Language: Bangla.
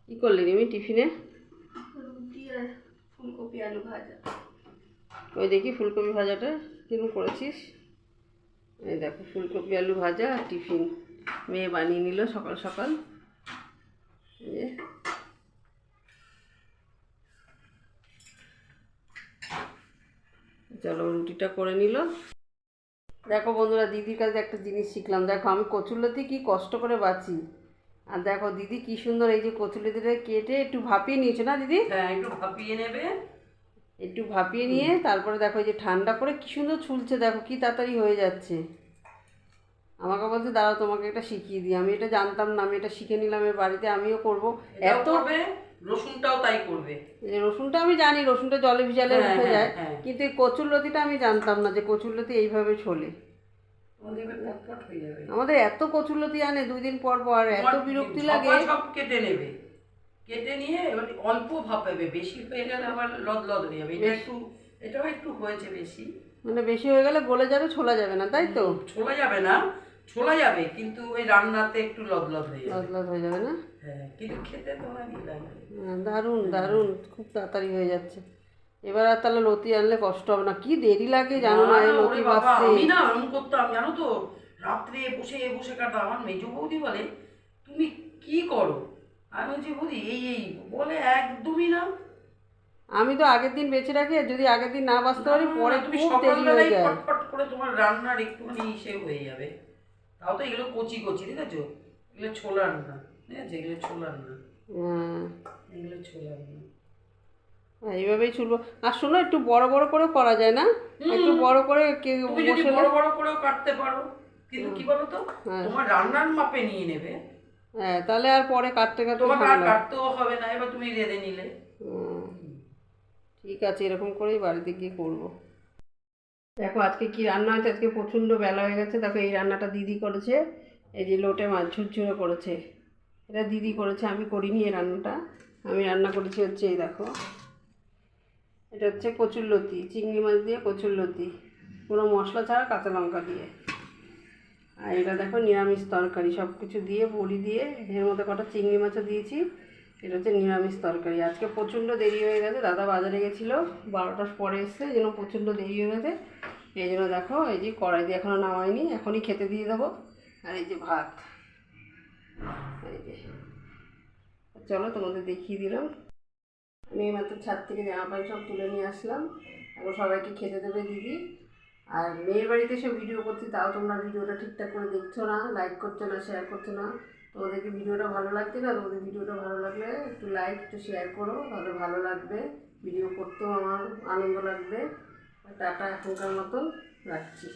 কি করলি রিমি টিফিনে? রুটি আর ফুলকপি আলু ভাজা। ওই দেখি ফুলকপি ভাজাটা কিরকম করেছিস। এই দেখো ফুলকপি আলু ভাজা আর টিফিন মেয়ে বানিয়ে নিল সকাল সকাল। চলো রুটিটা করে নিল। দেখো বন্ধুরা, দিদির কাছে একটা জিনিস শিখলাম। দেখো আমি কচুরলতি কি কষ্ট করে বাছি, আর দেখো দিদি কি সুন্দর এই যে কচুরলতিটা কেটে একটু ভাপিয়ে নিয়েছে না দিদি? হ্যাঁ, একটু ভাপিয়ে নেবে। একটু ভাপিয়ে নিয়ে তারপরে দেখো এই যে ঠান্ডা করে কি সুন্দর ছুলছে, দেখো কি তাড়াতাড়ি হয়ে যাচ্ছে। আমাকে বলছে দাঁড়াও তোমাকে এটা শিখিয়ে দিই। আমি এটা জানতাম না, আমি এটা শিখে নিলাম, এর বাড়িতে আমিও করবো। এত রসুনটাও তাই করবে। রসুনটা আমি জানি, রসুনটা জলে ভিজালে উঠে যায়, কিন্তু এই কচুরলতিটা আমি জানতাম না যে কচুরলতি এইভাবে ছোলে। আমাদের এত কচুরলতি আনে 2 দিন পর পর, এত বিরক্তি লাগে। সব কেটে নেবে, কেটে নিয়ে এবার অল্প ভাপাবে, বেশি হয়ে গেলে আবার লদ হয়ে যাবে। এটাও একটু হয়েছে বেশি, মানে বেশি হয়ে গেলে গলে যাবে, ছোলা যাবে না, তাই তো? ছোলা যাবে না, ছোলা যাবে কিন্তু ওই রান্নাতে একটু লদ হয়ে যাবে। লদ হয়ে যাবে না? হ্যাঁ, কিন্তু খেতে তোমার কি লাগে। দারুণ দারুণ, খুব তাড়াতাড়ি হয়ে যাচ্ছে। এবার আর তাহলে লতি আনলে কষ্ট হবে না। কি দেরি লাগে জানো না এই লতি বাছতে। আমি না এরকম করতাম জানো তো, রাত্রে বসে কাটাতাম। আমার মেজ বৌদি বলে তুমি কি করো? আমি বলছি বৌদি এই বলে একদমই না। আমি তো আগের দিন বেঁচে রাখি, যদি আগের দিন না বাঁচতে পারি পরে খুব দেরি হয়ে যায়। ফটফট করে তোমার রান্নার একটুখানি ইসে হয়ে যাবে। তাও তো এগুলো কচি ঠিক আছে, এগুলো ছোলার না, ঠিক আছে, এগুলো ছোলার না, এগুলো ছোলার না। এইভাবেই ছুলবো। আর শোনো, একটু বড় বড় করে করা যায় না? একটু বড় করে বড় করেও কাটতে পারো, কিন্তু কি বলো তো, তোমার রান্নার মাপে নিয়ে নেবে। হ্যাঁ, তাহলে আর পরে কাটতে তোমাকে আর কাটতেও হবে না। এবার তুমি রেঁধে নিলে। ঠিক আছে, এরকম করেই বাড়িতে গিয়ে করবো। দেখো আজকে কি রান্না হয়েছে। আজকে প্রচণ্ড বেলা হয়ে গেছে। দেখো এই রান্নাটা দিদি করেছে। এই যে লোটে মাছ ঝুরঝুরে করেছে, এটা দিদি করেছে, আমি করিনি এই রান্নাটা। আমি রান্না করেছি হচ্ছে এই দেখো, এটা হচ্ছে কচুরলতি, চিংড়ি মাছ দিয়ে কচুরলতি, কোনো মশলা ছাড়া কাঁচা লঙ্কা দিয়ে। আর এটা দেখো নিরামিষ তরকারি, সব কিছু দিয়ে বড়ি দিয়ে, এর মধ্যে কটা চিংড়ি মাছও দিয়েছি। এটা হচ্ছে নিরামিষ তরকারি। আজকে প্রচণ্ড দেরি হয়ে গেছে, দাদা বাজারে গেছিলো, 12টার পরে এসছে, এই জন্য প্রচণ্ড দেরি হয়ে গেছে। এই জন্য দেখো এই যে কড়াই দিয়ে এখনও নামাইনি, এখনই খেতে দিয়ে দেবো। আর এই যে ভাত, এই যে চলো তোমাদের দেখিয়ে দিলাম। আমি মাত্র ছাদ থেকে জামা প্যান্ট সব তুলে নিয়ে আসলাম, এখন সবাইকে খেতে দেবে দিদি। আর মেয়ের বাড়িতে এসে ভিডিও করছি, তাও তোমরা ভিডিওটা ঠিকঠাক করে দেখছো না, লাইক করছো না, শেয়ার করছো না। তোমাদেরকে ভিডিওটা ভালো লাগছে না? তোমাদের ভিডিওটা ভালো লাগলে একটু লাইক একটু শেয়ার করো, তাহলে ভালো লাগবে, ভিডিও করতেও আমার আনন্দ লাগবে। টাটা, এখনকার মতন রাখছি।